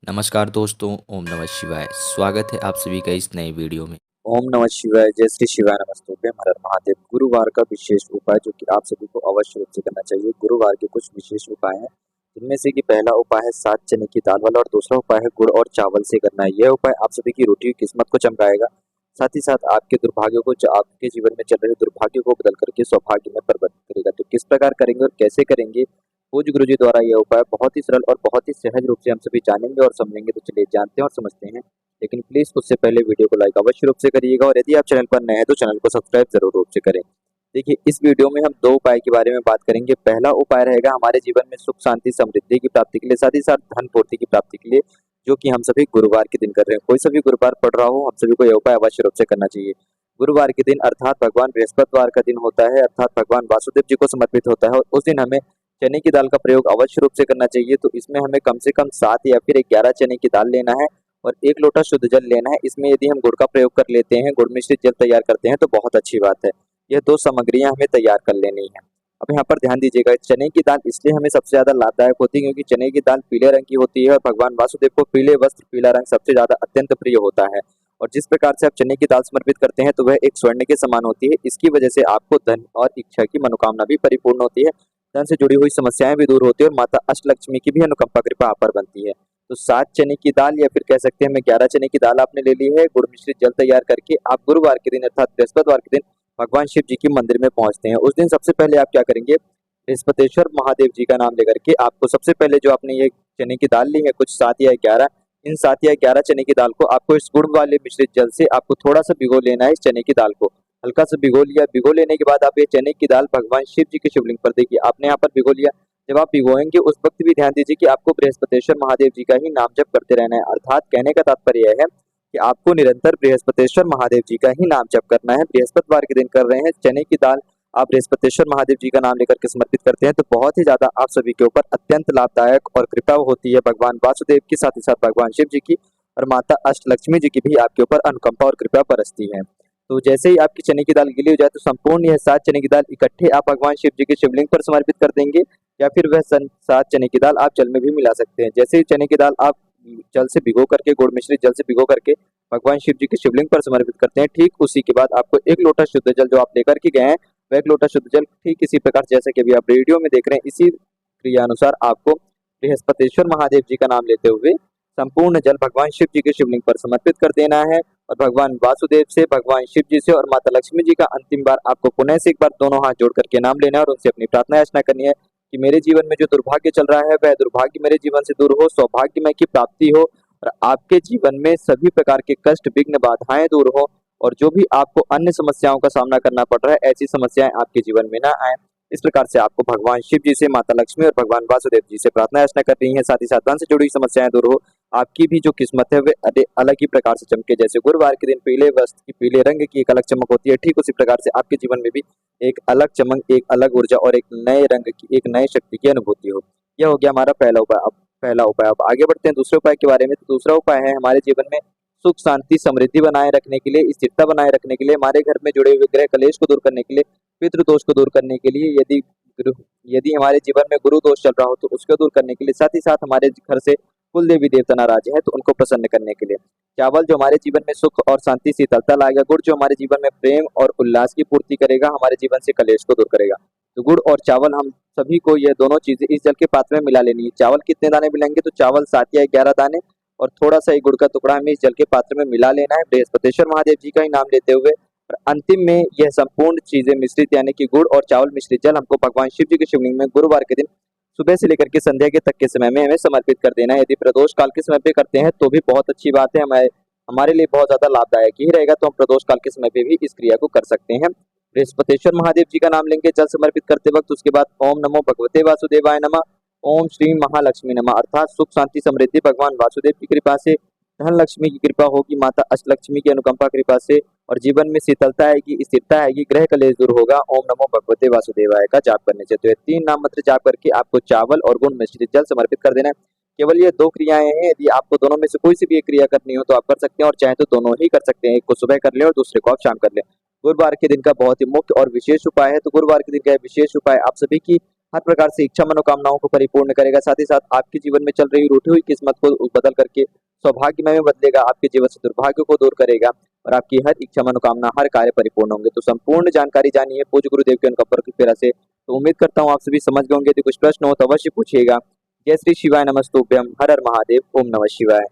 नमस्कार दोस्तों, ओम नमः शिवाय। स्वागत है आप सभी का इस नए वीडियो में। ओम नमः शिवाय, जय श्री शिवाय, नमस्तुभ्यं, हर हर महादेव। गुरुवार का विशेष उपाय जो कि आप सभी को अवश्य रूप से करना चाहिए। गुरुवार के कुछ विशेष उपाय हैं, जिनमें से कि पहला उपाय है 7 चने की दाल वाला और दूसरा उपाय है गुड़ और चावल से करना है। यह उपाय आप सभी की रोटी की किस्मत को चमकाएगा, साथ ही साथ आपके दुर्भाग्यों को आपके जीवन में चल रहे दुर्भाग्य को बदल करके सौभाग्य में परिवर्तित करेगा। तो किस प्रकार करेंगे और कैसे करेंगे, पूज्य गुरु जी द्वारा यह उपाय बहुत ही सरल और बहुत ही सहज रूप से हम सभी जानेंगे और समझेंगे। तो चलिए जानते हैं और समझते हैं। लेकिन प्लीज़ उससे पहले वीडियो को लाइक अवश्य रूप से करिएगा और यदि आप चैनल पर नए हैं तो चैनल को सब्सक्राइब ज़रूर रूप से करें। देखिए, इस वीडियो में हम 2 उपाय के बारे में बात करेंगे। पहला उपाय रहेगा हमारे जीवन में सुख, शांति, समृद्धि की प्राप्ति के लिए, साथ ही साथ धन पूर्ति की प्राप्ति के लिए, जो कि हम सभी गुरुवार के दिन कर रहे हैं। कोई सा भी गुरुवार पड़ रहा हो, हम सभी को यह उपाय अवश्य रूप से करना चाहिए। गुरुवार के दिन अर्थात भगवान बृहस्पतिवार का दिन होता है, अर्थात भगवान वासुदेव जी को समर्पित होता है और उस दिन हमें चने की दाल का प्रयोग अवश्य रूप से करना चाहिए। तो इसमें हमें कम से कम 7 या फिर 11 चने की दाल लेना है और 1 लोटा शुद्ध जल लेना है। इसमें यदि हम गुड़ का प्रयोग कर लेते हैं, गुड़ मिश्रित जल तैयार करते हैं तो बहुत अच्छी बात है। यह 2 सामग्रियाँ हमें तैयार कर लेनी है। अब यहाँ पर ध्यान दीजिएगा, चने की दाल इसलिए हमें सबसे ज़्यादा लाभदायक होती है क्योंकि चने की दाल पीले रंग की होती है और भगवान वासुदेव को पीले वस्त्र, पीला रंग सबसे ज़्यादा अत्यंत प्रिय होता है। और जिस प्रकार से आप चने की दाल समर्पित करते हैं तो वह एक स्वर्ण के समान होती है। इसकी वजह से आपको धन और इच्छा की मनोकामना भी परिपूर्ण होती है, धन से जुड़ी हुई समस्याएं भी दूर होती है और माता अष्टलक्ष्मी की भी अनुकंपा कृपा आप पर बनती है। तो 7 चने की दाल या फिर कह सकते हैं हमें 11 चने की दाल आपने ले ली है। गुड़ मिश्रित जल तैयार करके आप गुरुवार के दिन अर्थात बृहस्पतिवार के दिन भगवान शिव जी के मंदिर में पहुंचते हैं। उस दिन सबसे पहले आप क्या करेंगे, बृहस्पतेश्वर महादेव जी का नाम लेकर के आपको सबसे पहले जो आपने ये चने की दाल ली है कुछ 7 या 11, इन 7 या 11 चने की दाल को आपको इस गुड़ वाले मिश्रित जल से आपको थोड़ा सा भिगो लेना है। इस चने की दाल को हल्का सा भिगो लिया। भिगो लेने के बाद आप ये चने की दाल भगवान शिव जी के शिवलिंग पर देखिए आपने यहाँ पर भिगो लिया। जब आप भिगोएंगे उस वक्त भी ध्यान दीजिए कि आपको बृहस्पतेश्वर महादेव जी का ही नाम जप करते रहना है। अर्थात कहने का तात्पर्य यह है कि आपको निरंतर बृहस्पतेश्वर महादेव जी का ही नाम जप करना है। बृहस्पतिवार के दिन कर रहे हैं, चने की दाल आप बृहस्पतेश्वर महादेव जी का नाम लेकर के समर्पित करते हैं तो बहुत ही ज्यादा आप सभी के ऊपर अत्यंत लाभदायक और कृपा होती है भगवान वासुदेव की, साथ ही साथ भगवान शिव जी की और माता अष्टलक्ष्मी जी की भी आपके ऊपर अनुकंपा और कृपा बरसती है। तो जैसे ही आपकी चने की दाल गीली हो जाए तो संपूर्ण यह 7 चने की दाल इकट्ठे आप भगवान शिव जी के शिवलिंग पर समर्पित कर देंगे या फिर वह 7 चने की दाल आप जल में भी मिला सकते हैं। जैसे ही चने की दाल आप जल से भिगो करके, गुड़ मिश्रित जल से भिगो करके भगवान शिव जी के शिवलिंग पर समर्पित करते हैं, ठीक उसी के बाद आपको 1 लोटा शुद्ध जल जो आप लेकर के गए हैं, वह 1 लोटा शुद्ध जल ठीक इसी प्रकार जैसे कि अभी आप वीडियो में देख रहे हैं, इसी क्रिया अनुसार आपको बृहस्पतेश्वर महादेव जी का नाम लेते हुए संपूर्ण जल भगवान शिव जी के शिवलिंग पर समर्पित कर देना है और भगवान वासुदेव से, भगवान शिव जी से और माता लक्ष्मी जी का अंतिम बार आपको पुनः से एक बार दोनों हाथ जोड़ करके नाम लेना है और उनसे अपनी प्रार्थना याचना करनी है कि मेरे जीवन में जो दुर्भाग्य चल रहा है वह दुर्भाग्य मेरे जीवन से दूर हो, सौभाग्यमय की प्राप्ति हो और आपके जीवन में सभी प्रकार के कष्ट, विघ्न, बाधाएं दूर हो और जो भी आपको अन्य समस्याओं का सामना करना पड़ रहा है ऐसी समस्याएं आपके जीवन में ना आए। इस प्रकार से आपको भगवान शिव जी से, माता लक्ष्मी और भगवान वासुदेव जी से प्रार्थना याचना कर रही है। साथ ही साथ धन से जुड़ी हुई समस्याएं दूर हो, आपकी भी जो किस्मत है वे अलग ही प्रकार से चमके। जैसे गुरुवार के दिन पीले वस्त्र की, पीले रंग की एक अलग चमक होती है, ठीक उसी प्रकार से आपके जीवन में भी एक अलग चमक, एक अलग ऊर्जा और एक नए रंग की, एक नए शक्ति की अनुभूति हो। यह हो गया हमारा पहला उपाय। अब आगे बढ़ते हैं दूसरे उपाय के बारे में। तो दूसरा उपाय है हमारे जीवन में सुख, शांति, समृद्धि बनाए रखने के लिए, स्थिरता बनाए रखने के लिए, हमारे घर में जुड़े हुए ग्रह कलेश को दूर करने के लिए, पितृ दोष को दूर करने के लिए, यदि हमारे जीवन में गुरु दोष चल रहा हो तो उसको दूर करने के लिए, साथ ही साथ हमारे घर से कुल देवी देवता नाराज है तो उनको प्रसन्न करने के लिए। चावल जो हमारे जीवन में सुख और शांति, शीतलता लाएगा, गुड़ जो हमारे जीवन में प्रेम और उल्लास की पूर्ति करेगा, हमारे जीवन से कलेश को दूर करेगा। तो गुड़ और चावल हम सभी को यह दोनों चीजें इस जल के पात्र में मिला लेनी है। चावल कितने दाने मिलेंगे, तो चावल 7 या 11 दाने और थोड़ा सा एक गुड़ का टुकड़ा हमें इस जल के पात्र में मिला लेना है बृहस्पतेश्वर महादेव जी का ही नाम लेते हुए। और अंतिम में यह संपूर्ण चीजें मिश्रित यानी कि गुड़ और चावल मिश्रित जल हमको भगवान शिव जी के शिवलिंग में गुरुवार के दिन सुबह से लेकर के संध्या के तक के समय में हमें समर्पित कर देना है। यदि प्रदोष काल के समय पे करते हैं तो भी बहुत अच्छी बात है, हमारे लिए बहुत ज्यादा लाभदायक ही रहेगा। तो हम प्रदोष काल के समय पे भी इस क्रिया को कर सकते हैं। बृहस्पतेश्वर महादेव जी का नाम लेंगे जल समर्पित करते वक्त, उसके बाद ओम नमो भगवते वासुदेवाय नमः, ओम श्री महालक्ष्मी नमः, अर्थात सुख, शांति, समृद्धि भगवान वासुदेव की कृपा से, धन लक्ष्मी की कृपा होगी, माता अष्टलक्ष्मी की अनुकंपा कृपा से और जीवन में शीतलता आएगी, स्थिरता आएगी, ग्रह कलेश दूर होगा। ओम नमो भगवते वासुदेवाय का जाप करने से। तो ये 3 नाम मंत्र जाप करके आपको चावल और गुड़ मिश्रित जल समर्पित कर देना है। केवल ये 2 क्रियाएं हैं, यदि आपको दोनों में से कोई सी भी एक क्रिया करनी हो तो आप कर सकते हैं और चाहे तो दोनों ही कर सकते हैं। एक को सुबह कर ले और दूसरे को आप शाम कर ले। गुरुवार के दिन का बहुत ही मुख्य और विशेष उपाय है। तो गुरुवार के दिन का विशेष उपाय आप सभी की हर प्रकार से इच्छा मनोकामनाओं को परिपूर्ण करेगा। साथ ही साथ आपके जीवन में चल रही रूठी हुई किस्मत को बदल करके सौभाग्यमय में बदलेगा। आपके जीवन से दुर्भाग्य को दूर करेगा और आपकी हर इच्छा मनोकामना हर कार्य परिपूर्ण होंगे। तो संपूर्ण जानकारी जानिए पूज्य गुरुदेव के अनुकंपा की प्रेरणा से। तो उम्मीद करता हूँ आप सभी समझ गए होंगे। यदि कुछ प्रश्न हो तो अवश्य पूछिएगा। जय श्री शिवाय नमस्तुभ्यम। हर हर महादेव। ओम नमः शिवाय।